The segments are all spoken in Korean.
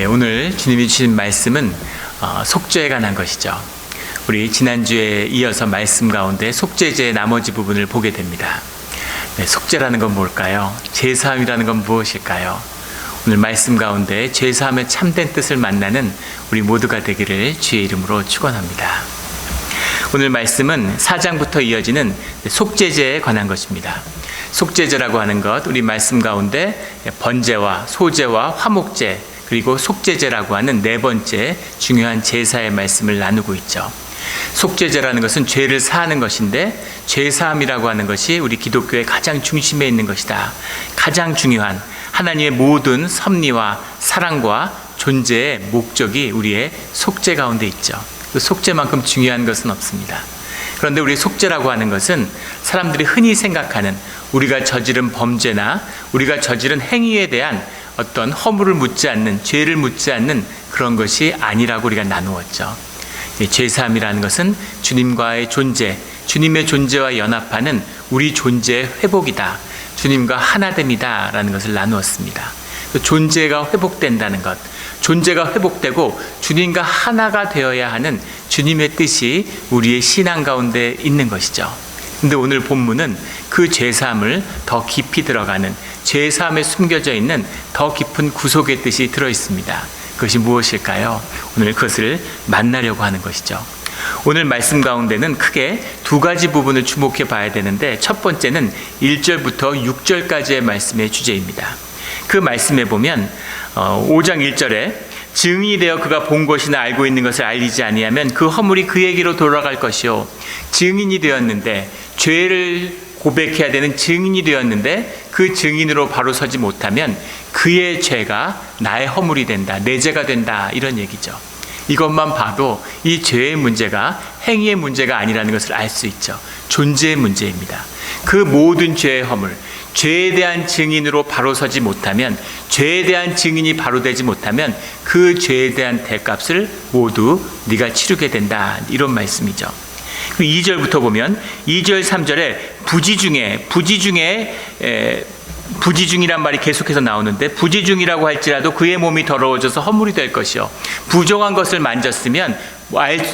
오늘 주님이 주신 말씀은 속죄에 관한 것이죠. 우리 지난주에 이어서 말씀 가운데 속죄제의 나머지 부분을 보게 됩니다. 속죄라는 건 뭘까요? 제사함이라는 건 무엇일까요? 오늘 말씀 가운데 제사함의 참된 뜻을 만나는 우리 모두가 되기를 주의 이름으로 축원합니다. 오늘 말씀은 4장부터 이어지는 속죄제에 관한 것입니다. 속죄제라고 하는 것, 우리 말씀 가운데 번제와 소제와 화목제, 그리고 속죄제라고 하는 네 번째 중요한 제사의 말씀을 나누고 있죠. 속죄제라는 것은 죄를 사하는 것인데, 죄사함이라고 하는 것이 우리 기독교의 가장 중심에 있는 것이다. 가장 중요한 하나님의 모든 섭리와 사랑과 존재의 목적이 우리의 속죄 가운데 있죠. 그 속죄만큼 중요한 것은 없습니다. 그런데 우리 속죄라고 하는 것은 사람들이 흔히 생각하는 우리가 저지른 범죄나 우리가 저지른 행위에 대한 어떤 허물을 묻지 않는, 죄를 묻지 않는 그런 것이 아니라고 우리가 나누었죠. 죄사함이라는 것은 주님과의 존재, 주님의 존재와 연합하는 우리 존재의 회복이다. 주님과 하나됨이다 라는 것을 나누었습니다. 존재가 회복된다는 것, 존재가 회복되고 주님과 하나가 되어야 하는 주님의 뜻이 우리의 신앙 가운데 있는 것이죠. 근데 오늘 본문은 그 죄사함을 더 깊이 들어가는, 죄사함에 숨겨져 있는 더 깊은 구속의 뜻이 들어있습니다. 그것이 무엇일까요? 오늘 그것을 만나려고 하는 것이죠. 오늘 말씀 가운데는 크게 두 가지 부분을 주목해 봐야 되는데, 첫 번째는 1절부터 6절까지의 말씀의 주제입니다. 그 말씀에 보면 5장 1절에 증인이 되어 그가 본 것이나 알고 있는 것을 알리지 아니하면 그 허물이 그에게로 돌아갈 것이요, 증인이 되었는데, 죄를 고백해야 되는 증인이 되었는데 그 증인으로 바로 서지 못하면 그의 죄가 나의 허물이 된다, 내 죄가 된다, 이런 얘기죠. 이것만 봐도 이 죄의 문제가 행위의 문제가 아니라는 것을 알 수 있죠. 존재의 문제입니다. 그 모든 죄의 허물, 죄에 대한 증인으로 바로 서지 못하면, 죄에 대한 증인이 바로 되지 못하면 그 죄에 대한 대값을 모두 네가 치르게 된다, 이런 말씀이죠. 2절부터 보면 2절 3절에 부지중이란 말이 계속해서 나오는데, 부지중이라고 할지라도 그의 몸이 더러워져서 허물이 될 것이요, 부정한 것을 만졌으면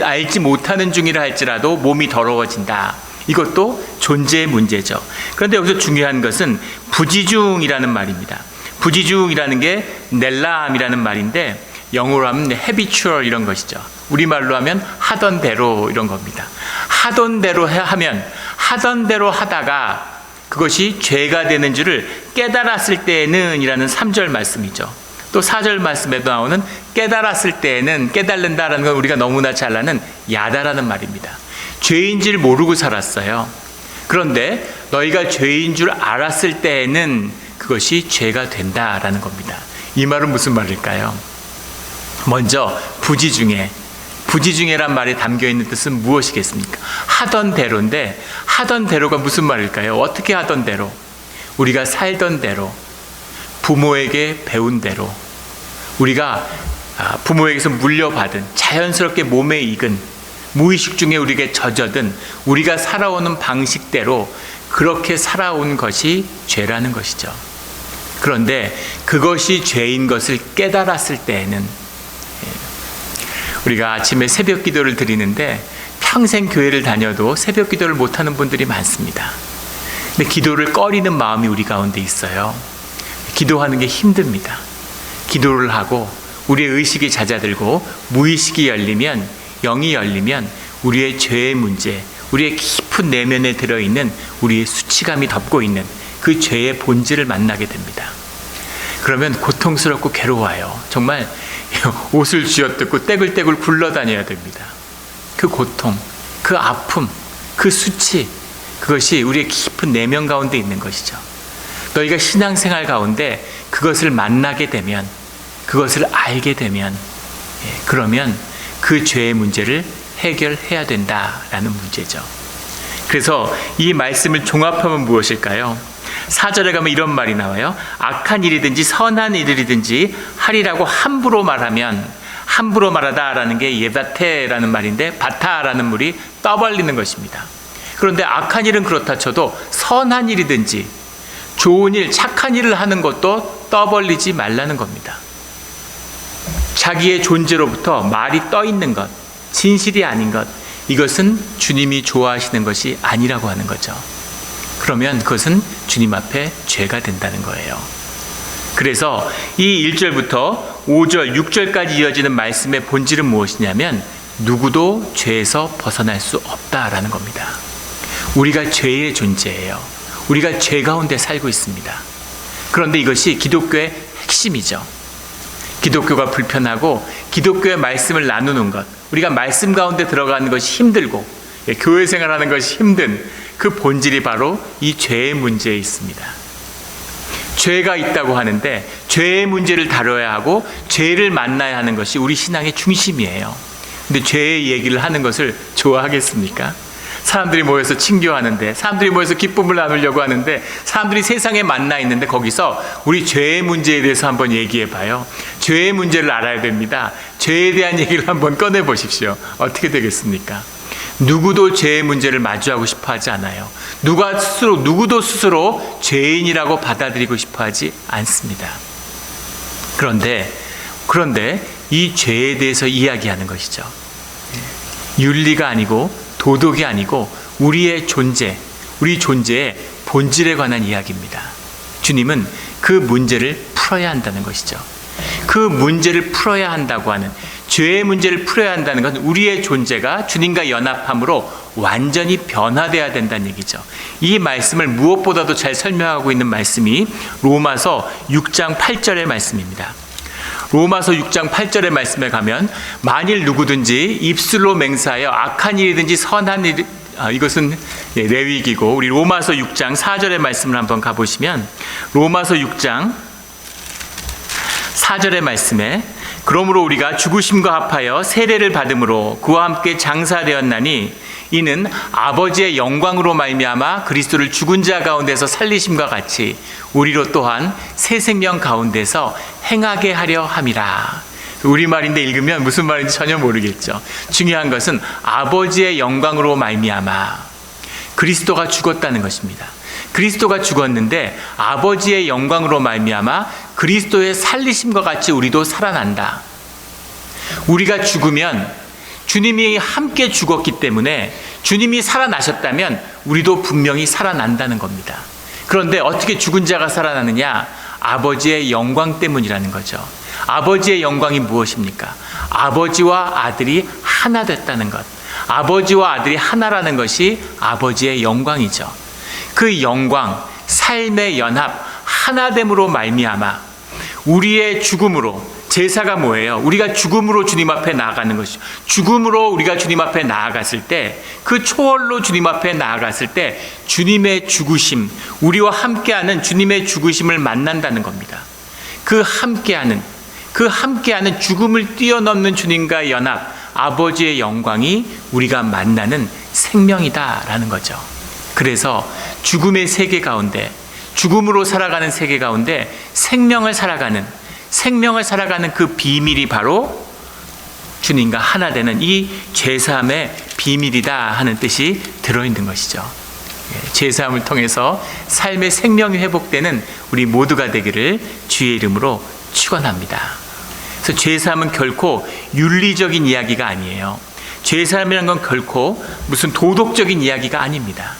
알지 못하는 중이라 할지라도 몸이 더러워진다. 이것도 존재의 문제죠. 그런데 여기서 중요한 것은 부지중이라는 말입니다. 부지중이라는 게 넬람이라는 말인데, 영어로 하면 habitual 이런 것이죠. 우리말로 하면 하던 대로 이런 겁니다. 하던 대로 하면, 하던 대로 하다가 그것이 죄가 되는 줄을 깨달았을 때에는 이라는 3절 말씀이죠. 또 4절 말씀에도 나오는 깨달았을 때에는, 깨달는다라는 건 우리가 너무나 잘 아는 야다라는 말입니다. 죄인 줄 모르고 살았어요. 그런데 너희가 죄인 줄 알았을 때에는 그것이 죄가 된다라는 겁니다. 이 말은 무슨 말일까요? 먼저 부지중에란 말에 담겨있는 뜻은 무엇이겠습니까? 하던 대로인데, 하던 대로가 무슨 말일까요? 어떻게 하던 대로? 우리가 살던 대로, 부모에게 배운 대로, 우리가 부모에게서 물려받은, 자연스럽게 몸에 익은, 무의식 중에 우리에게 젖어든 우리가 살아오는 방식대로 그렇게 살아온 것이 죄라는 것이죠. 그런데 그것이 죄인 것을 깨달았을 때에는, 우리가 아침에 새벽 기도를 드리는데 평생 교회를 다녀도 새벽 기도를 못하는 분들이 많습니다. 근데 기도를 꺼리는 마음이 우리 가운데 있어요. 기도하는 게 힘듭니다. 기도를 하고 우리의 의식이 잦아들고 무의식이 열리면, 영이 열리면 우리의 죄의 문제, 우리의 깊은 내면에 들어있는 우리의 수치감이 덮고 있는 그 죄의 본질을 만나게 됩니다. 그러면 고통스럽고 괴로워요. 정말 옷을 쥐어뜯고 떼굴떼굴 굴러다녀야 됩니다. 그 고통, 그 아픔, 그 수치, 그것이 우리의 깊은 내면 가운데 있는 것이죠. 너희가 신앙생활 가운데 그것을 만나게 되면, 그것을 알게 되면, 그러면 그 죄의 문제를 해결해야 된다라는 문제죠. 그래서 이 말씀을 종합하면 무엇일까요? 4절에 가면 이런 말이 나와요. 악한 일이든지 선한 일이든지 하리라고 함부로 말하면, 함부로 말하다라는 게 예바테라는 말인데, 바타라는 물이 떠벌리는 것입니다. 그런데 악한 일은 그렇다 쳐도 선한 일이든지 좋은 일, 착한 일을 하는 것도 떠벌리지 말라는 겁니다. 자기의 존재로부터 말이 떠 있는 것, 진실이 아닌 것, 이것은 주님이 좋아하시는 것이 아니라고 하는 거죠. 그러면 그것은 주님 앞에 죄가 된다는 거예요. 그래서 이 1절부터 5절, 6절까지 이어지는 말씀의 본질은 무엇이냐면 누구도 죄에서 벗어날 수 없다라는 겁니다. 우리가 죄의 존재예요. 우리가 죄 가운데 살고 있습니다. 그런데 이것이 기독교의 핵심이죠. 기독교가 불편하고 기독교의 말씀을 나누는 것, 우리가 말씀 가운데 들어가는 것이 힘들고 교회 생활하는 것이 힘든 그 본질이 바로 이 죄의 문제에 있습니다. 죄가 있다고 하는데 죄의 문제를 다뤄야 하고 죄를 만나야 하는 것이 우리 신앙의 중심이에요. 근데 죄의 얘기를 하는 것을 좋아하겠습니까? 사람들이 모여서 친교하는데, 사람들이 모여서 기쁨을 나누려고 하는데, 사람들이 세상에 만나 있는데 거기서 우리 죄의 문제에 대해서 한번 얘기해 봐요. 죄의 문제를 알아야 됩니다. 죄에 대한 얘기를 한번 꺼내 보십시오. 어떻게 되겠습니까? 누구도 죄의 문제를 마주하고 싶어 하지 않아요. 누구도 스스로 죄인이라고 받아들이고 싶어 하지 않습니다. 그런데 이 죄에 대해서 이야기하는 것이죠. 윤리가 아니고 도덕이 아니고 우리 존재의 본질에 관한 이야기입니다. 주님은 그 문제를 풀어야 한다는 것이죠. 그 문제를 풀어야 한다고 하는, 죄의 문제를 풀어야 한다는 것은 우리의 존재가 주님과 연합함으로 완전히 변화되어야 된다는 얘기죠. 이 말씀을 무엇보다도 잘 설명하고 있는 말씀이 로마서 6장 8절의 말씀입니다. 로마서 6장 8절의 말씀에 가면 만일 누구든지 입술로 맹세하여 악한 일이든지 선한 일, 이것은 레위기고, 우리 로마서 6장 4절의 말씀을 한번 가보시면 로마서 6장 4절의 말씀에 그러므로 우리가 죽으심과 합하여 세례를 받음으로 그와 함께 장사되었나니 이는 아버지의 영광으로 말미암아 그리스도를 죽은 자 가운데서 살리심과 같이 우리로 또한 새 생명 가운데서 행하게 하려 함이라. 우리말인데 읽으면 무슨 말인지 전혀 모르겠죠. 중요한 것은 아버지의 영광으로 말미암아 그리스도가 죽었다는 것입니다. 그리스도가 죽었는데 아버지의 영광으로 말미암아 그리스도의 살리심과 같이 우리도 살아난다. 우리가 죽으면 주님이 함께 죽었기 때문에 주님이 살아나셨다면 우리도 분명히 살아난다는 겁니다. 그런데 어떻게 죽은 자가 살아나느냐? 아버지의 영광 때문이라는 거죠. 아버지의 영광이 무엇입니까? 아버지와 아들이 하나 됐다는 것. 아버지와 아들이 하나라는 것이 아버지의 영광이죠. 그 영광, 삶의 연합, 하나됨으로 말미암아 우리의 죽음으로, 제사가 뭐예요? 우리가 죽음으로 주님 앞에 나아가는 것이죠. 죽음으로 우리가 주님 앞에 나아갔을 때, 그 초월로 주님 앞에 나아갔을 때 주님의 죽으심, 우리와 함께하는 주님의 죽으심을 만난다는 겁니다. 그 함께하는 죽음을 뛰어넘는 주님과의 연합, 아버지의 영광이 우리가 만나는 생명이다라는 거죠. 그래서 죽음의 세계 가운데, 죽음으로 살아가는 세계 가운데 생명을 살아가는 그 비밀이 바로 주님과 하나 되는 이 죄사함의 비밀이다 하는 뜻이 들어있는 것이죠. 죄사함을 통해서 삶의 생명이 회복되는 우리 모두가 되기를 주의 이름으로 축원합니다. 그래서 죄사함은 결코 윤리적인 이야기가 아니에요. 죄사함이라는 건 결코 무슨 도덕적인 이야기가 아닙니다.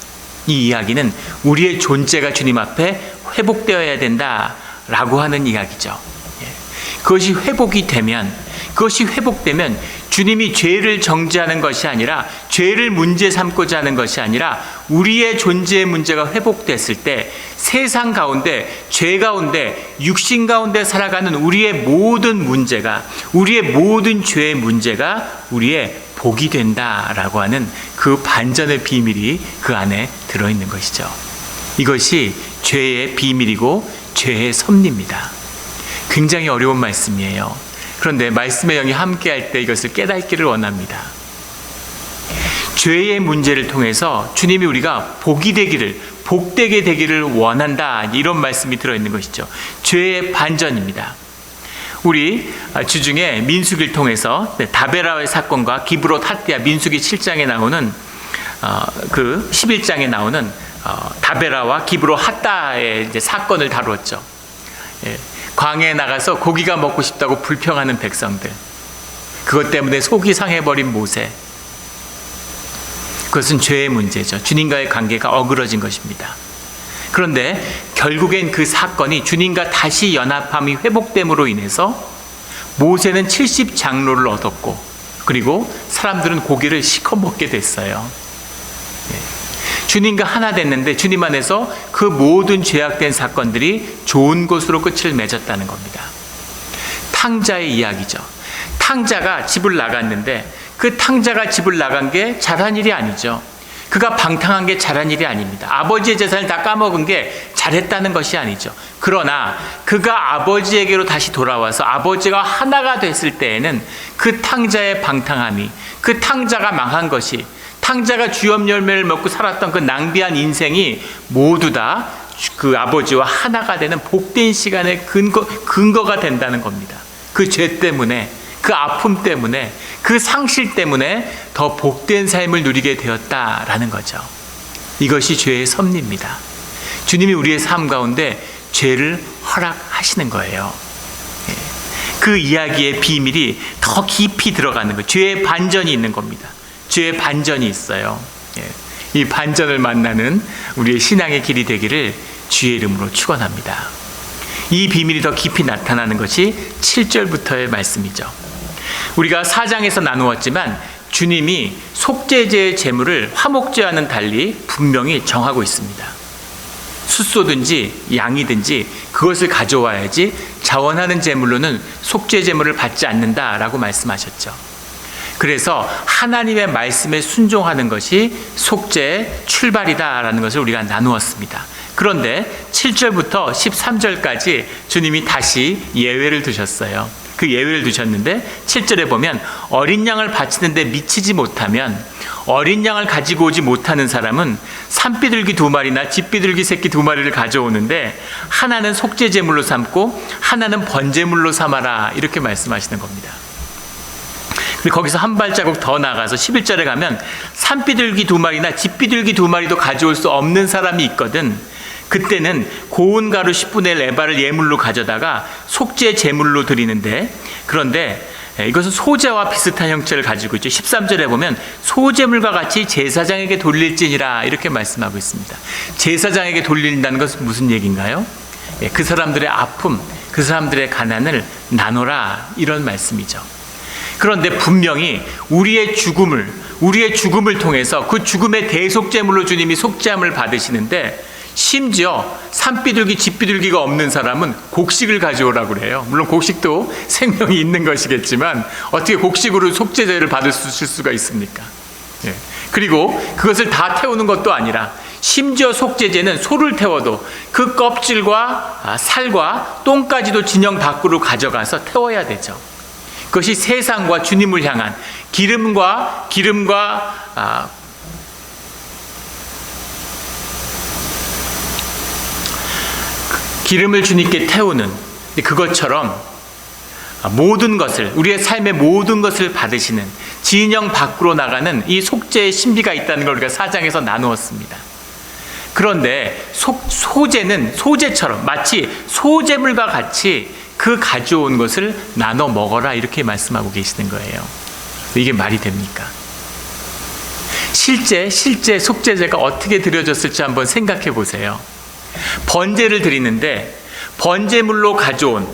이 이야기는 우리의 존재가 주님 앞에 회복되어야 된다라고 하는 이야기죠. 그것이 회복되면 주님이 죄를 정죄하는 것이 아니라, 죄를 문제 삼고자 하는 것이 아니라 우리의 존재의 문제가 회복됐을 때 세상 가운데, 죄 가운데, 육신 가운데 살아가는 우리의 모든 문제가, 우리의 모든 죄의 문제가 우리의 복이 된다라고 하는 그 반전의 비밀이 그 안에 들어있는 것이죠. 이것이 죄의 비밀이고 죄의 섭리입니다. 굉장히 어려운 말씀이에요. 그런데 말씀의 영이 함께할 때 이것을 깨닫기를 원합니다. 죄의 문제를 통해서 주님이 우리가 복되게 되기를 원한다, 이런 말씀이 들어있는 것이죠. 죄의 반전입니다. 우리 주중에 민수기를 통해서 다베라의 사건과 기브롯 핫디아, 민수기 7장에 나오는 그 11장에 나오는 다베라와 기브롯 핫다의 이제 사건을 다루었죠. 광야에 나가서 고기가 먹고 싶다고 불평하는 백성들, 그것 때문에 속이 상해버린 모세, 그것은 죄의 문제죠. 주님과의 관계가 어그러진 것입니다. 그런데 결국엔 그 사건이 주님과 다시 연합함이 회복됨으로 인해서 모세는 70장로를 얻었고, 그리고 사람들은 고기를 시커 먹게 됐어요. 주님과 하나 됐는데 주님 안에서 그 모든 죄악된 사건들이 좋은 것으로 끝을 맺었다는 겁니다. 탕자의 이야기죠. 탕자가 집을 나갔는데 그 탕자가 집을 나간 게 잘한 일이 아니죠. 그가 방탕한 게 잘한 일이 아닙니다. 아버지의 재산을 다 까먹은 게 잘했다는 것이 아니죠. 그러나 그가 아버지에게로 다시 돌아와서 아버지가 하나가 됐을 때에는 그 탕자의 방탕함이, 그 탕자가 망한 것이, 탕자가 주엽 열매를 먹고 살았던 그 낭비한 인생이 모두 다 그 아버지와 하나가 되는 복된 시간의 근거가 된다는 겁니다. 그 죄 때문에, 그 아픔 때문에, 그 상실 때문에 더 복된 삶을 누리게 되었다라는 거죠. 이것이 죄의 섭리입니다. 주님이 우리의 삶 가운데 죄를 허락하시는 거예요. 그 이야기의 비밀이 더 깊이 들어가는 거예요. 죄의 반전이 있는 겁니다. 죄의 반전이 있어요. 이 반전을 만나는 우리의 신앙의 길이 되기를 주의 이름으로 축원합니다. 이 비밀이 더 깊이 나타나는 것이 7절부터의 말씀이죠. 우리가 4장에서 나누었지만 주님이 속죄제의 제물을 화목제와는 달리 분명히 정하고 있습니다. 숫소든지 양이든지 그것을 가져와야지 자원하는 제물로는 속죄 제물을 받지 않는다라고 말씀하셨죠. 그래서 하나님의 말씀에 순종하는 것이 속죄의 출발이다라는 것을 우리가 나누었습니다. 그런데 7절부터 13절까지 주님이 다시 예외를 두셨어요. 그 예외를 두셨는데 7절에 보면 어린 양을 바치는데 미치지 못하면, 어린 양을 가지고 오지 못하는 사람은 산비둘기 2마리나 집비둘기 새끼 2마리를 가져오는데 하나는 속죄제물로 삼고 하나는 번제물로 삼아라, 이렇게 말씀하시는 겁니다. 그리고 거기서 한 발자국 더 나가서 11절에 가면 산비둘기 2마리나 집비둘기 2마리도 가져올 수 없는 사람이 있거든. 그때는 고운 가루 10분의 1 에바를 예물로 가져다가 속죄 제물로 드리는데, 그런데 이것은 소제와 비슷한 형체를 가지고 있죠. 13절에 보면 소제물과 같이 제사장에게 돌릴지니라, 이렇게 말씀하고 있습니다. 제사장에게 돌린다는 것은 무슨 얘기인가요? 그 사람들의 아픔, 그 사람들의 가난을 나눠라, 이런 말씀이죠. 그런데 분명히 우리의 죽음을 통해서 그 죽음의 대속제물로 주님이 속죄함을 받으시는데, 심지어 산비둘기, 집비둘기가 없는 사람은 곡식을 가져오라고 그래요. 물론 곡식도 생명이 있는 것이겠지만 어떻게 곡식으로 속죄제를 받을 수가 있습니까? 그리고 그것을 다 태우는 것도 아니라 심지어 속죄제는 소를 태워도 그 껍질과 살과 똥까지도 진영 밖으로 가져가서 태워야 되죠. 그것이 세상과 주님을 향한 기름과 기름을 주님께 태우는, 그것처럼 모든 것을, 우리의 삶의 모든 것을 받으시는, 진영 밖으로 나가는 이 속죄의 신비가 있다는 걸 우리가 4장에서 나누었습니다. 그런데 소제는 소제처럼 마치 소제물과 같이 그 가져온 것을 나눠 먹어라, 이렇게 말씀하고 계시는 거예요. 이게 말이 됩니까? 실제 속죄제가 어떻게 드려졌을지 한번 생각해 보세요. 번제를 드리는데 번제물로 가져온,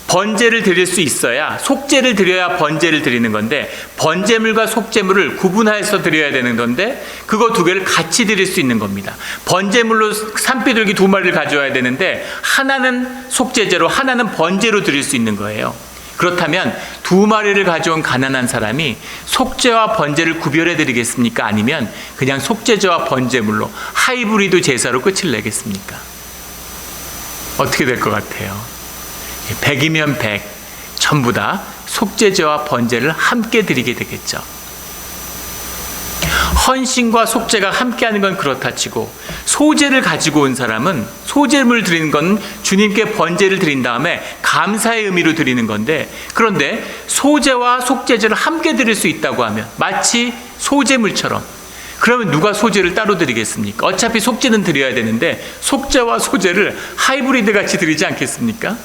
번제를 드릴 수 있어야, 속죄를 드려야 번제를 드리는 건데 번제물과 속죄물을 구분해서 드려야 되는 건데 그거 두 개를 같이 드릴 수 있는 겁니다. 번제물로 산비둘기 2마리를 가져와야 되는데 하나는 속죄제로 하나는 번제로 드릴 수 있는 거예요. 그렇다면 2마리를 가져온 가난한 사람이 속죄와 번제를 구별해 드리겠습니까? 아니면 그냥 속죄제와 번제물로 하이브리드 제사로 끝을 내겠습니까? 어떻게 될 것 같아요? 100이면 100, 전부 다 속죄제와 번제를 함께 드리게 되겠죠. 헌신과 속죄가 함께하는 건 그렇다 치고, 소제를 가지고 온 사람은, 소제물 드리는 건 주님께 번제를 드린 다음에 감사의 의미로 드리는 건데, 그런데 소제와 속죄제를 함께 드릴 수 있다고 하면 마치 소제물처럼, 그러면 누가 소제를 따로 드리겠습니까? 어차피 속죄는 드려야 되는데 속죄와 소제를 하이브리드 같이 드리지 않겠습니까?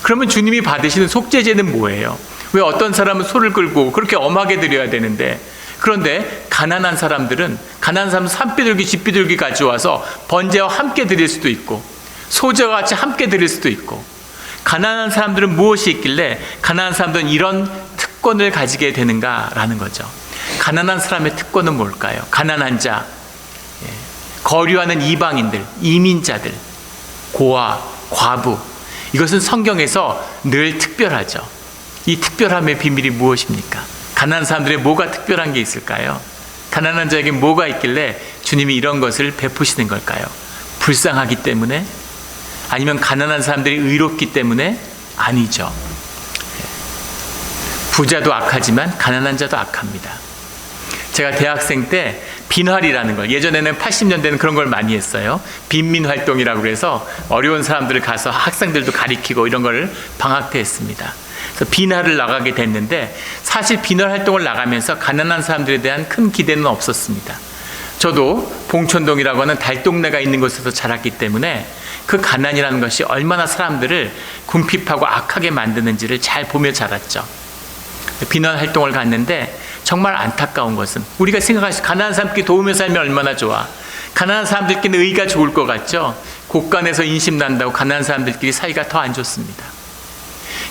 그러면 주님이 받으시는 속죄제는 뭐예요? 왜 어떤 사람은 소를 끌고 그렇게 엄하게 드려야 되는데, 그런데 가난한 사람들은 산비둘기 집비둘기 가져와서 번제와 함께 드릴 수도 있고 소제와 같이 함께 드릴 수도 있고, 가난한 사람들은 무엇이 있길래 가난한 사람들은 이런 특권을 가지게 되는가라는 거죠. 가난한 사람의 특권은 뭘까요? 가난한 자, 거류하는 이방인들, 이민자들, 고아, 과부, 이것은 성경에서 늘 특별하죠. 이 특별함의 비밀이 무엇입니까? 가난한 사람들의 뭐가 특별한 게 있을까요? 가난한 자에게 뭐가 있길래 주님이 이런 것을 베푸시는 걸까요? 불쌍하기 때문에? 아니면 가난한 사람들이 의롭기 때문에? 아니죠. 부자도 악하지만 가난한 자도 악합니다. 제가 대학생 때 빈활이라는 걸, 예전에는 80년대는 그런 걸 많이 했어요. 빈민활동이라고 해서 어려운 사람들을 가서 학생들도 가리키고 이런 걸 방학 때 했습니다. 그래서 빈활을 나가게 됐는데, 사실 빈활 활동을 나가면서 가난한 사람들에 대한 큰 기대는 없었습니다. 저도 봉천동이라고 하는 달동네가 있는 곳에서 자랐기 때문에 그 가난이라는 것이 얼마나 사람들을 궁핍하고 악하게 만드는지를 잘 보며 자랐죠. 빈활 활동을 갔는데 정말 안타까운 것은, 우리가 생각하실 가난한 사람끼리 도우며 살면 얼마나 좋아, 가난한 사람들끼리는 의가 좋을 것 같죠. 곳간에서 인심 난다고 가난한 사람들끼리 사이가 더 안 좋습니다.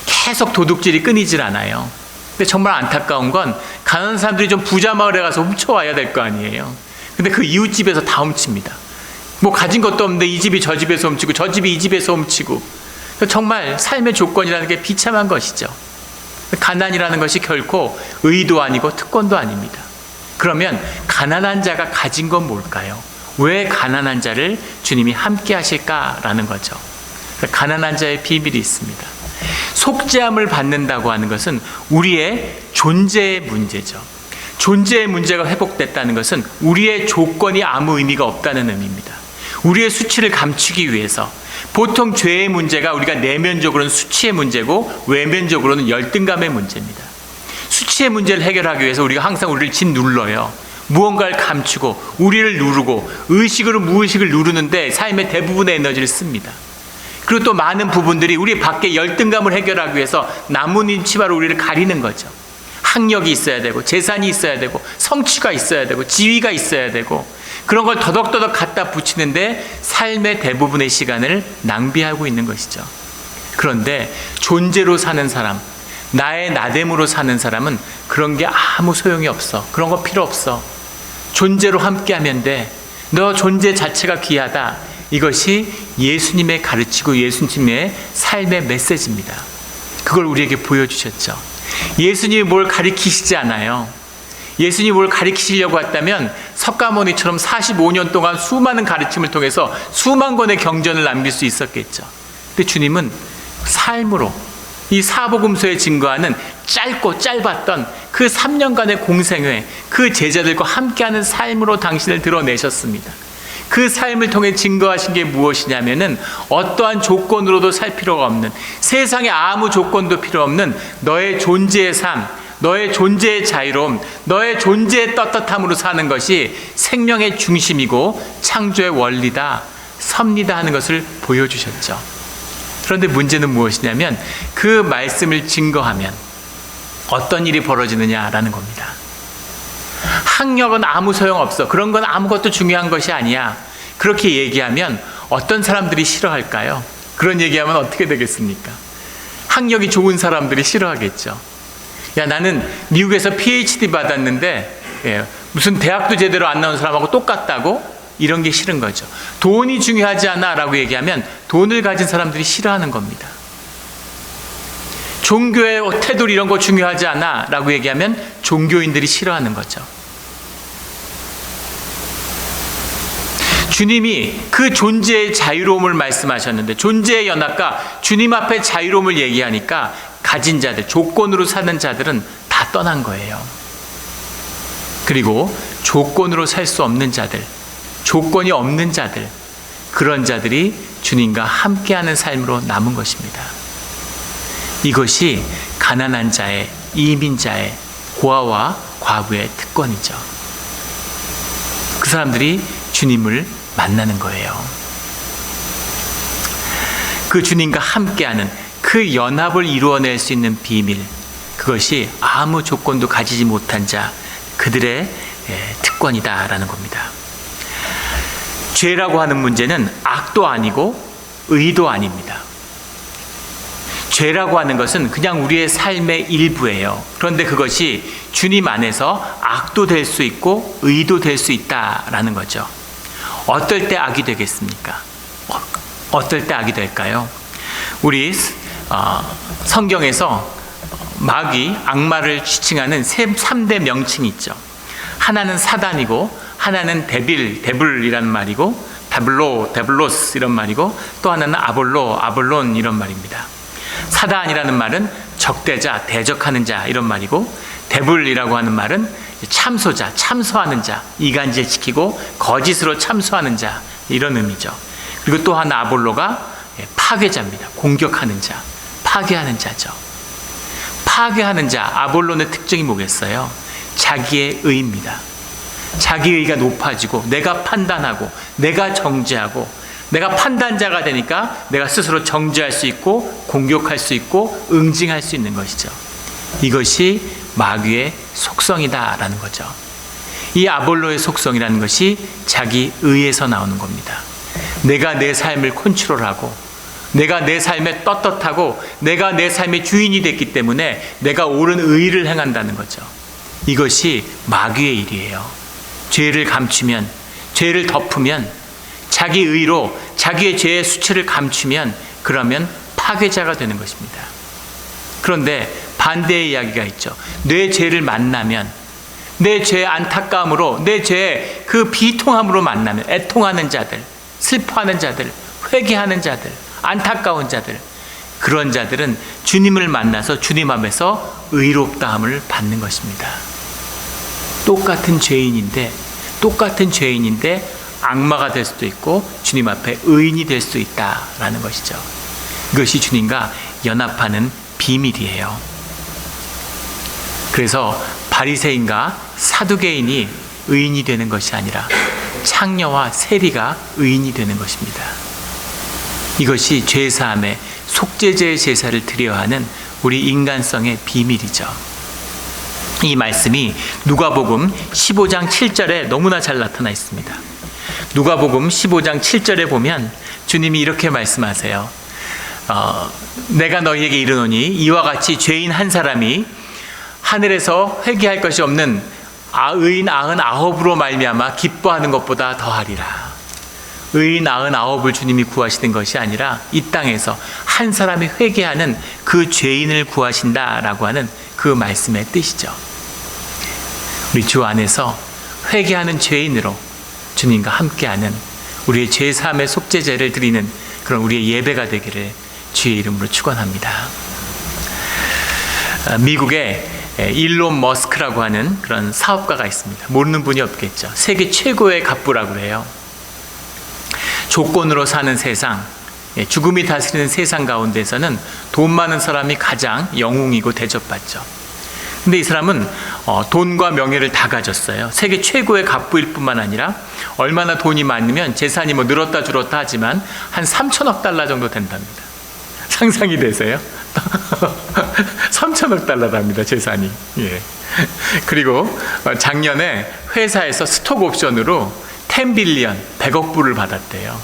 계속 도둑질이 끊이질 않아요. 근데 정말 안타까운 건, 가난한 사람들이 좀 부자 마을에 가서 훔쳐와야 될 거 아니에요. 근데 그 이웃집에서 다 훔칩니다. 뭐 가진 것도 없는데 이 집이 저 집에서 훔치고 저 집이 이 집에서 훔치고, 정말 삶의 조건이라는 게 비참한 것이죠. 가난이라는 것이 결코 의도 아니고 특권도 아닙니다. 그러면 가난한 자가 가진 건 뭘까요? 왜 가난한 자를 주님이 함께 하실까라는 거죠. 가난한 자의 비밀이 있습니다. 속죄함을 받는다고 하는 것은 우리의 존재의 문제죠. 존재의 문제가 회복됐다는 것은 우리의 조건이 아무 의미가 없다는 의미입니다. 우리의 수치를 감추기 위해서, 보통 죄의 문제가 우리가 내면적으로는 수치의 문제고 외면적으로는 열등감의 문제입니다. 수치의 문제를 해결하기 위해서 우리가 항상 우리를 짓눌러요. 무언가를 감추고 우리를 누르고 의식으로 무의식을 누르는데 삶의 대부분의 에너지를 씁니다. 그리고 또 많은 부분들이 우리 밖에 열등감을 해결하기 위해서 나뭇잎 치마로 우리를 가리는 거죠. 학력이 있어야 되고 재산이 있어야 되고 성취가 있어야 되고 지위가 있어야 되고, 그런 걸 더덕더덕 갖다 붙이는데 삶의 대부분의 시간을 낭비하고 있는 것이죠. 그런데 존재로 사는 사람, 나의 나됨으로 사는 사람은 그런 게 아무 소용이 없어. 그런 거 필요 없어. 존재로 함께하면 돼. 너 존재 자체가 귀하다. 이것이 예수님의 가르치고 예수님의 삶의 메시지입니다. 그걸 우리에게 보여주셨죠. 예수님이 뭘 가르치시지 않아요. 예수님이 뭘 가르치시려고 했다면 석가모니처럼 45년 동안 수많은 가르침을 통해서 수만 권의 경전을 남길 수 있었겠죠. 근데 주님은 삶으로, 이 사복음서에 증거하는 짧고 짧았던 그 3년간의 공생회, 그 제자들과 함께하는 삶으로 당신을 드러내셨습니다. 그 삶을 통해 증거하신 게 무엇이냐면은, 어떠한 조건으로도 살 필요가 없는, 세상에 아무 조건도 필요 없는 너의 존재의 삶, 너의 존재의 자유로움, 너의 존재의 떳떳함으로 사는 것이 생명의 중심이고 창조의 원리다, 섭리다 하는 것을 보여주셨죠. 그런데 문제는 무엇이냐면, 그 말씀을 증거하면 어떤 일이 벌어지느냐라는 겁니다. 학력은 아무 소용없어. 그런 건 아무것도 중요한 것이 아니야. 그렇게 얘기하면 어떤 사람들이 싫어할까요? 그런 얘기하면 어떻게 되겠습니까? 학력이 좋은 사람들이 싫어하겠죠. 야, 나는 미국에서 PhD 받았는데 무슨 대학도 제대로 안 나온 사람하고 똑같다고? 이런 게 싫은 거죠. 돈이 중요하지 않아 라고 얘기하면 돈을 가진 사람들이 싫어하는 겁니다. 종교의 태도 이런 거 중요하지 않아 라고 얘기하면 종교인들이 싫어하는 거죠. 주님이 그 존재의 자유로움을 말씀하셨는데, 존재의 연합과 주님 앞에 자유로움을 얘기하니까 가진 자들, 조건으로 사는 자들은 다 떠난 거예요. 그리고 조건으로 살 수 없는 자들, 조건이 없는 자들, 그런 자들이 주님과 함께하는 삶으로 남은 것입니다. 이것이 가난한 자의, 이민자의, 고아와 과부의 특권이죠. 그 사람들이 주님을 만나는 거예요. 그 주님과 함께하는, 그 연합을 이루어낼 수 있는 비밀, 그것이 아무 조건도 가지지 못한 자, 그들의 특권이다라는 겁니다. 죄라고 하는 문제는 악도 아니고 의도 아닙니다. 죄라고 하는 것은 그냥 우리의 삶의 일부예요. 그런데 그것이 주님 안에서 악도 될 수 있고 의도 될 수 있다라는 거죠. 어떨 때 악이 되겠습니까? 어떨 때 악이 될까요? 우리 성경에서 마귀, 악마를 지칭하는 3대 명칭이 있죠. 하나는 사단이고, 하나는 데블이라는 말이고, 데블로스 이런 말이고, 또 하나는 아볼론 이런 말입니다. 사단이라는 말은 적대자, 대적하는 자 이런 말이고, 데블이라고 하는 말은 참소자, 참소하는 자, 이간질시키고 거짓으로 참소하는 자 이런 의미죠. 그리고 또 하나 아볼로가 파괴자입니다. 공격하는 자, 파괴하는 자죠. 파괴하는 자, 아볼론의 특징이 뭐겠어요? 자기의 의입니다. 자기 의가 높아지고, 내가 판단하고, 내가 정죄하고, 내가 판단자가 되니까 내가 스스로 정죄할 수 있고, 공격할 수 있고, 응징할 수 있는 것이죠. 이것이 마귀의 속성이다라는 거죠. 이 아볼로의 속성이라는 것이 자기 의에서 나오는 겁니다. 내가 내 삶을 컨트롤하고, 내가 내 삶에 떳떳하고, 내가 내 삶의 주인이 됐기 때문에 내가 옳은 의를 행한다는 거죠. 이것이 마귀의 일이에요. 죄를 감추면, 죄를 덮으면, 자기 의로 자기의 죄의 수치를 감추면, 그러면 파괴자가 되는 것입니다. 그런데 반대의 이야기가 있죠. 내 죄를 만나면, 내 죄의 안타까움으로, 내 죄의 그 비통함으로 만나면, 애통하는 자들, 슬퍼하는 자들, 회개하는 자들, 안타까운 자들, 그런 자들은 주님을 만나서 주님 앞에서 의롭다함을 받는 것입니다. 똑같은 죄인인데 악마가 될 수도 있고 주님 앞에 의인이 될 수도 있다라는 것이죠. 이것이 주님과 연합하는 비밀이에요. 그래서 바리새인과 사두개인이 의인이 되는 것이 아니라 창녀와 세리가 의인이 되는 것입니다. 이것이 죄사함의 속죄제의 제사를 드려야 하는 우리 인간성의 비밀이죠. 이 말씀이 누가복음 15장 7절에 너무나 잘 나타나 있습니다. 누가복음 15장 7절에 보면 주님이 이렇게 말씀하세요. 내가 너희에게 이르노니 이와 같이 죄인 한 사람이 하늘에서 회개할 것이 없는 의인 99으로 말미암아 기뻐하는 것보다 더하리라. 의인 99을 주님이 구하시는 것이 아니라 이 땅에서 한 사람이 회개하는 그 죄인을 구하신다라고 하는 그 말씀의 뜻이죠. 우리 주 안에서 회개하는 죄인으로 주님과 함께하는 우리의 죄사함의 속죄제를 드리는 그런 우리의 예배가 되기를 주의 이름으로 축원합니다. 미국에 일론 머스크라고 하는 그런 사업가가 있습니다. 모르는 분이 없겠죠. 세계 최고의 갑부라고 해요. 조건으로 사는 세상, 죽음이 다스리는 세상 가운데서는 돈 많은 사람이 가장 영웅이고 대접받죠. 근데 이 사람은 돈과 명예를 다 가졌어요. 세계 최고의 갑부일 뿐만 아니라 얼마나 돈이 많으면 재산이 늘었다 줄었다 하지만 한 3천억 달러 정도 된답니다. 상상이 되세요? 3천억 달러랍니다, 재산이. 예. 그리고 작년에 회사에서 스톡 옵션으로 10빌리언, 100억 불을 받았대요.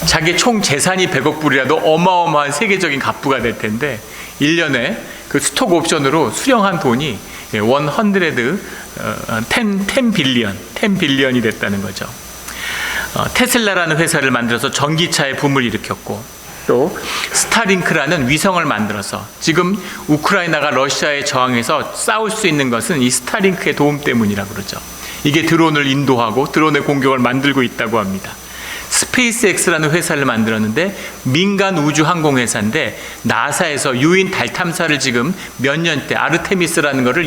자기 총 재산이 100억 불이라도 어마어마한 세계적인 갑부가 될 텐데 1년에 그 스톡 옵션으로 수령한 돈이 10빌리언이 됐다는 거죠. 테슬라라는 회사를 만들어서 전기차의 붐을 일으켰고, 또 스타링크라는 위성을 만들어서 지금 우크라이나가 러시아에 저항해서 싸울 수 있는 것은 이 스타링크의 도움 때문이라고 그러죠. 이게 드론을 인도하고 드론의 공격을 만들고 있다고 합니다. 스페이스X라는 회사를 만들었는데 민간 우주 항공 회사인데 나사에서 유인 달 탐사를 지금 몇 년째 아르테미스라는 거를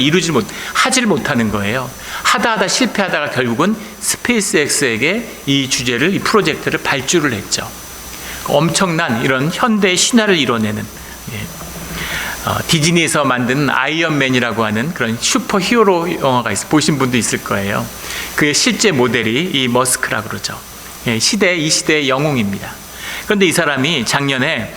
하질 못하는 거예요. 하다 실패하다가 결국은 스페이스X에게 이 프로젝트를 발주를 했죠. 엄청난 이런 현대의 신화를 이뤄내는, 디즈니에서 만든 아이언맨이라고 하는 그런 슈퍼 히어로 영화가 보신 분도 있을 거예요. 그의 실제 모델이 이 머스크라고 그러죠. 이 시대의 영웅입니다. 그런데 이 사람이 작년에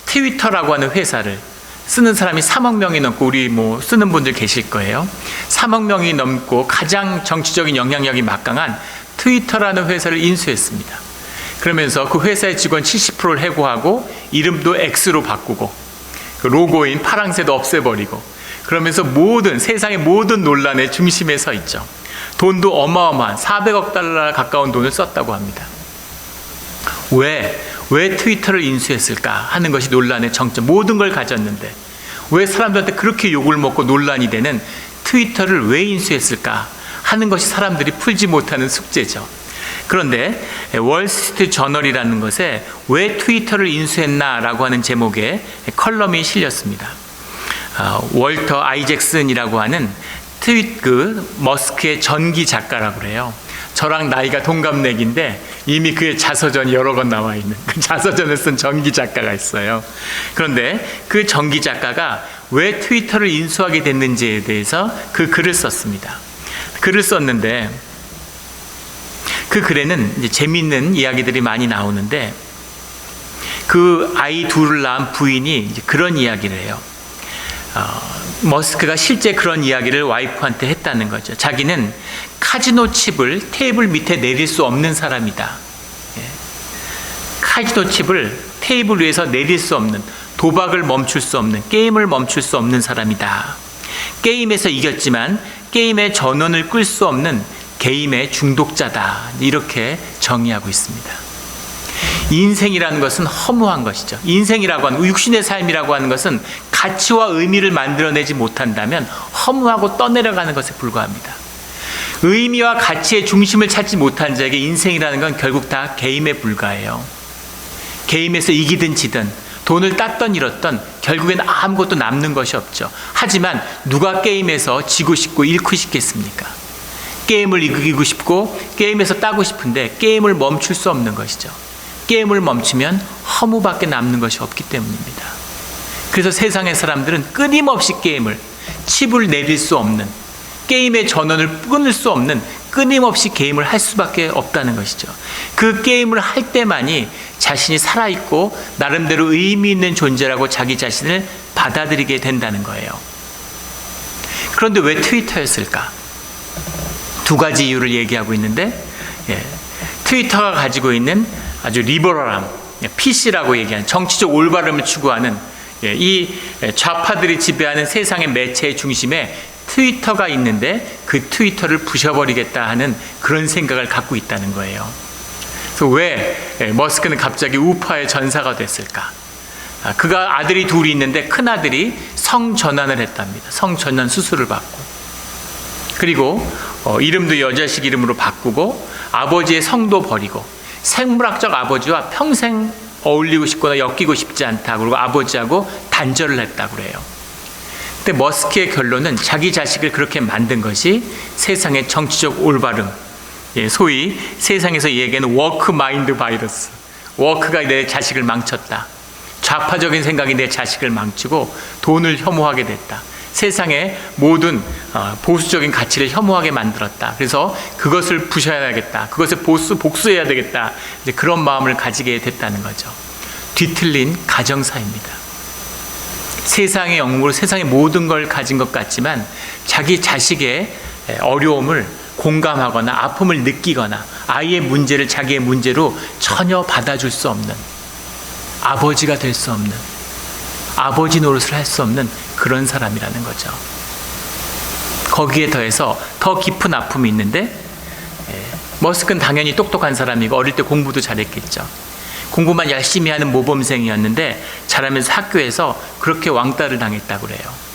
트위터라고 하는 회사를 쓰는 사람이 3억 명이 넘고, 우리 쓰는 분들 계실 거예요. 3억 명이 넘고 가장 정치적인 영향력이 막강한 트위터라는 회사를 인수했습니다. 그러면서 그 회사의 직원 70%를 해고하고 이름도 X로 바꾸고 그 로고인 파랑새도 없애버리고, 그러면서 세상의 모든 논란의 중심에 서 있죠. 돈도 어마어마한 400억 달러 가까운 돈을 썼다고 합니다. 왜 트위터를 인수했을까 하는 것이 논란의 정점. 모든 걸 가졌는데 왜 사람들한테 그렇게 욕을 먹고 논란이 되는 트위터를 왜 인수했을까 하는 것이 사람들이 풀지 못하는 숙제죠. 그런데 월스트리트 저널이라는 것에 왜 트위터를 인수했나라고 하는 제목의 컬럼이 실렸습니다. 월터 아이잭슨이라고 하는 머스크의 전기 작가라고 그래요. 저랑 나이가 동갑내기인데 이미 그의 자서전이 여러 권 나와 있는, 그 자서전을 쓴 전기 작가가 있어요. 그런데 그 전기 작가가 왜 트위터를 인수하게 됐는지에 대해서 그 글을 썼습니다. 글을 썼는데 그 글에는 이제 재미있는 이야기들이 많이 나오는데, 그 아이 둘을 낳은 부인이 이제 그런 이야기를 해요. 머스크가 실제 그런 이야기를 와이프한테 했다는 거죠. 자기는 카지노 칩을 테이블 밑에 내릴 수 없는 사람이다. 카지노 칩을 테이블 위에서 내릴 수 없는, 도박을 멈출 수 없는, 게임을 멈출 수 없는 사람이다. 게임에서 이겼지만 게임의 전원을 끌 수 없는 게임의 중독자다. 이렇게 정의하고 있습니다. 인생이라는 것은 허무한 것이죠. 인생이라고 하는, 육신의 삶이라고 하는 것은 가치와 의미를 만들어내지 못한다면 허무하고 떠내려가는 것에 불과합니다. 의미와 가치의 중심을 찾지 못한 자에게 인생이라는 건 결국 다 게임에 불과해요. 게임에서 이기든 지든, 돈을 땄던 잃었던 결국엔 아무것도 남는 것이 없죠. 하지만 누가 게임에서 지고 싶고 잃고 싶겠습니까? 게임을 이기고 싶고 게임에서 따고 싶은데 게임을 멈출 수 없는 것이죠. 게임을 멈추면 허무밖에 남는 것이 없기 때문입니다. 그래서 세상의 사람들은 끊임없이 게임을, 칩을 내릴 수 없는, 게임의 전원을 끊을 수 없는, 끊임없이 게임을 할 수밖에 없다는 것이죠. 그 게임을 할 때만이 자신이 살아있고 나름대로 의미 있는 존재라고 자기 자신을 받아들이게 된다는 거예요. 그런데 왜 트위터였을까? 두 가지 이유를 얘기하고 있는데, 트위터가 가지고 있는 아주 리버럴함, PC라고 얘기하는 정치적 올바름을 추구하는 이 좌파들이 지배하는 세상의 매체의 중심에 트위터가 있는데 그 트위터를 부셔버리겠다 하는 그런 생각을 갖고 있다는 거예요. 그래서 왜 머스크는 갑자기 우파의 전사가 됐을까? 그가 아들이 둘이 있는데 큰아들이 성전환을 했답니다. 성전환 수술을 받고, 그리고 이름도 여자식 이름으로 바꾸고 아버지의 성도 버리고 생물학적 아버지와 평생 어울리고 싶거나 엮이고 싶지 않다. 그리고 아버지하고 단절을 했다고 그래요. 근데 머스크의 결론은 자기 자식을 그렇게 만든 것이 세상의 정치적 올바름, 소위 세상에서 얘기하는 워크 마인드 바이러스, 워크가 내 자식을 망쳤다. 좌파적인 생각이 내 자식을 망치고 돈을 혐오하게 됐다. 세상의 모든 보수적인 가치를 혐오하게 만들었다. 그래서 그것을 부셔야겠다. 그것을 복수해야 되겠다. 이제 그런 마음을 가지게 됐다는 거죠. 뒤틀린 가정사입니다. 세상의 영웅으로 세상의 모든 걸 가진 것 같지만 자기 자식의 어려움을 공감하거나 아픔을 느끼거나 아이의 문제를 자기의 문제로 전혀 받아줄 수 없는, 아버지가 될 수 없는, 아버지 노릇을 할 수 없는 그런 사람이라는 거죠. 거기에 더해서 더 깊은 아픔이 있는데, 머스크는 당연히 똑똑한 사람이고 어릴 때 공부도 잘했겠죠. 공부만 열심히 하는 모범생이었는데 자라면서 학교에서 그렇게 왕따를 당했다고 그래요.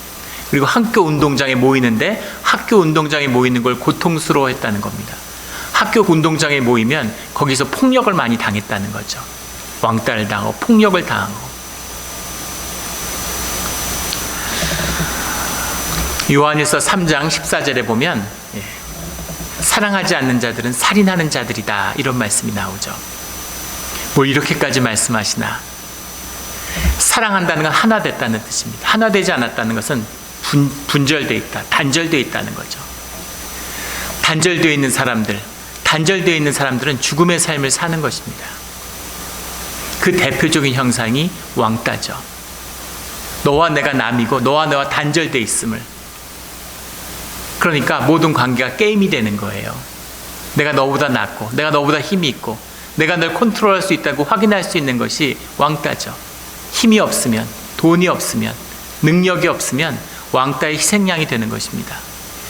그리고 학교 운동장에 모이는데 학교 운동장에 모이는 걸 고통스러워했다는 겁니다. 학교 운동장에 모이면 거기서 폭력을 많이 당했다는 거죠. 왕따를 당하고 폭력을 당하고. 요한일서 3장 14절에 보면 사랑하지 않는 자들은 살인하는 자들이다, 이런 말씀이 나오죠. 뭘 이렇게까지 말씀하시나? 사랑한다는 건 하나 됐다는 뜻입니다. 하나 되지 않았다는 것은 분절되어 있다, 단절되어 있다는 거죠. 단절되어 있는 사람들은 죽음의 삶을 사는 것입니다. 그 대표적인 형상이 왕따죠. 너와 내가 남이고 너와 내가 단절돼 있음을. 그러니까 모든 관계가 게임이 되는 거예요. 내가 너보다 낫고 내가 너보다 힘이 있고 내가 널 컨트롤할 수 있다고 확인할 수 있는 것이 왕따죠. 힘이 없으면, 돈이 없으면, 능력이 없으면 왕따의 희생양이 되는 것입니다.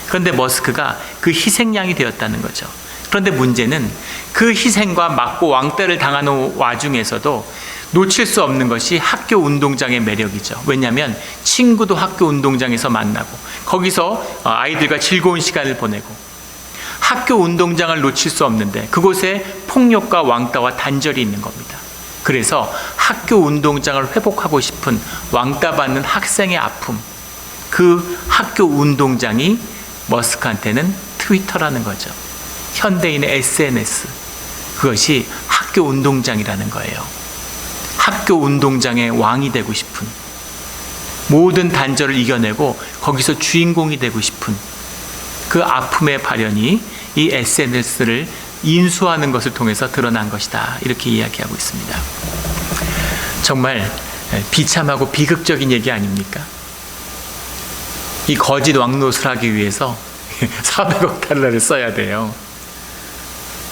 그런데 머스크가 그 희생양이 되었다는 거죠. 그런데 문제는 그 희생과 맞고 왕따를 당하는 와중에서도 놓칠 수 없는 것이 학교 운동장의 매력이죠. 왜냐하면 친구도 학교 운동장에서 만나고 거기서 아이들과 즐거운 시간을 보내고, 학교 운동장을 놓칠 수 없는데 그곳에 폭력과 왕따와 단절이 있는 겁니다. 그래서 학교 운동장을 회복하고 싶은 왕따받는 학생의 아픔, 그 학교 운동장이 머스크한테는 트위터라는 거죠. 현대인의 SNS, 그것이 학교 운동장이라는 거예요. 학교 운동장의 왕이 되고 싶은, 모든 단절을 이겨내고 거기서 주인공이 되고 싶은 그 아픔의 발현이 이 SNS를 인수하는 것을 통해서 드러난 것이다, 이렇게 이야기하고 있습니다. 정말 비참하고 비극적인 얘기 아닙니까? 이 거짓 왕노릇을 하기 위해서 400억 달러를 써야 돼요.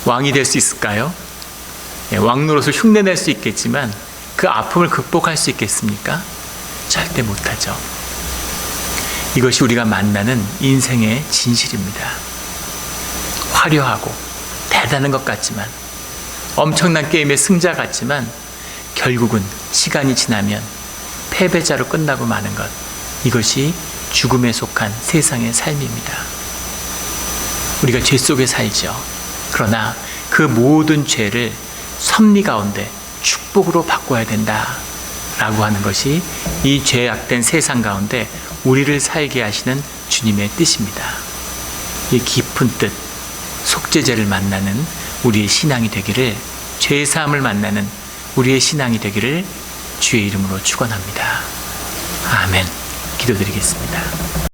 왕이 될 수 있을까요? 왕노릇을 흉내낼 수 있겠지만 그 아픔을 극복할 수 있겠습니까? 절대 못하죠. 이것이 우리가 만나는 인생의 진실입니다. 화려하고 대단한 것 같지만, 엄청난 게임의 승자 같지만 결국은 시간이 지나면 패배자로 끝나고 마는 것, 이것이 죽음에 속한 세상의 삶입니다. 우리가 죄 속에 살죠. 그러나 그 모든 죄를 섭리 가운데 축복으로 바꿔야 된다라고 하는 것이 이 죄악된 세상 가운데 우리를 살게 하시는 주님의 뜻입니다. 이 깊은 뜻, 속죄제를 만나는 우리의 신앙이 되기를, 죄사함을 만나는 우리의 신앙이 되기를 주의 이름으로 축원합니다. 아멘. 기도드리겠습니다.